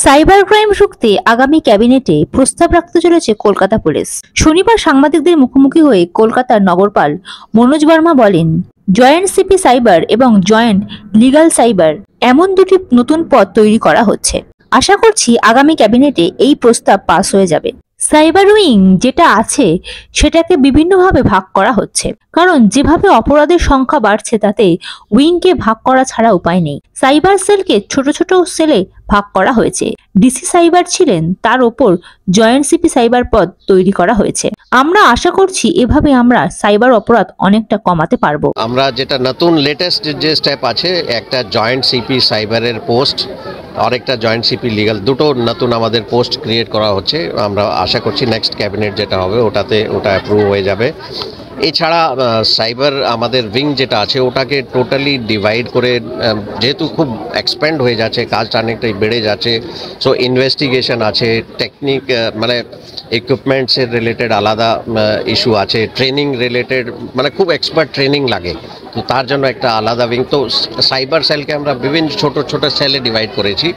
Cyber crime রুখতে আগামী ক্যাবিনেটে প্রস্তাব রাখতে চলেছে কলকাতা পুলিশ। শনিবার সাংবাদিকদের মুখোমুখি হয়ে কলকাতার নগরপাল মনোজ বর্মা বলেন, জয়েন্ট সিপি সাইবার এবং জয়েন্ট লিগ্যাল সাইবার এমন দুটি নতুন পদ তৈরি করা হচ্ছে। আশা করছি আগামী ক্যাবিনেটে এই প্রস্তাব পাস হয়ে যাবে। সাইবার উইং যেটা আছে সেটাকে বিভিন্নভাবে ভাগ করা হচ্ছে, কারণ যেভাবে অপরাধের সংখ্যা বাড়ছে তাতে উইংকে ভাগ করা ছাড়া উপায় নেই। সাইবার সেলকে ছোট ছোট সেলে ভাগ করা হয়েছে। ডিসি সাইবার ছিলেন, তার ওপর জয়েন্ট সিপি সাইবার পদ তৈরি করা হয়েছে। আমরা আশা করছি এভাবে আমরা সাইবার অপরাধ অনেকটা কমাতে পারবো। আমরা যেটা নতুন লেটেস্ট যে স্টেপ আছে, একটা জয়েন্ট সিপি সাইবারের পোস্ট আর একটা জয়েন্ট সিপি লিগ্যাল, দুটো নতুন আমাদের পোস্ট ক্রিয়েট করা হচ্ছে। আমরা আশা করছি নেক্সট ক্যাবিনেট যেটা হবে ওটা অ্যাপ্রুভ হয়ে যাবে। এছাড়া সাইবার আমাদের উইং যেটা আছে ওটাকে টোটালি ডিভাইড করে, যেহেতু খুব এক্সপ্যান্ড হয়ে যাচ্ছে, কাজটা অনেকটাই বেড়ে যাচ্ছে। সো ইনভেস্টিগেশন আছে, টেকনিক মানে ইকুইপমেন্টসের রিলেটেড আলাদা ইস্যু আছে, ট্রেনিং রিলেটেড মানে খুব এক্সপার্ট ট্রেনিং লাগে, তো তার জন্য একটা আলাদা উইং। তো সাইবার সেলকে আমরা বিভিন্ন ছোট ছোট সেলে ডিভাইড করেছি।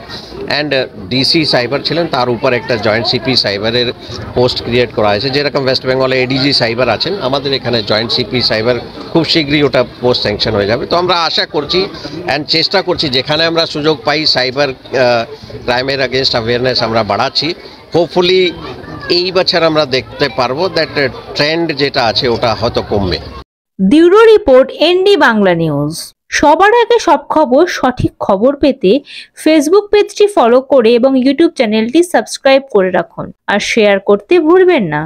অ্যান্ড ডিসি সাইবার ছিলেন, তার উপর একটা জয়েন্ট সিপি সাইবারের পোস্ট ক্রিয়েট করা হয়েছে। যেরকম ওয়েস্ট বেঙ্গলে এডিজি সাইবার আছেন, আমাদের এখানে জয়েন্ট সিপি সাইবার খুব শীঘ্রই ওটা পোস্ট স্যাংশন হয়ে যাবে। তো আমরা আশা করছি অ্যান্ড চেষ্টা করছি যেখানে আমরা সুযোগ পাই সাইবার ক্রাইমের আগেনস্ট অ্যাওয়ারনেস আমরা বাড়াচ্ছি। হোপফুলি এই বছর আমরা দেখতে পারবো দ্যাট ট্রেন্ড যেটা আছে ওটা হয়তো কমবে। Bureau report, ND Bangla news. সবার আগে সব খবর, সঠিক খবর পেতে ফেসবুক পেজটি ফলো করে এবং ইউটিউব চ্যানেলটি সাবস্ক্রাইব করে রাখুন আর শেয়ার করতে ভুলবেন না।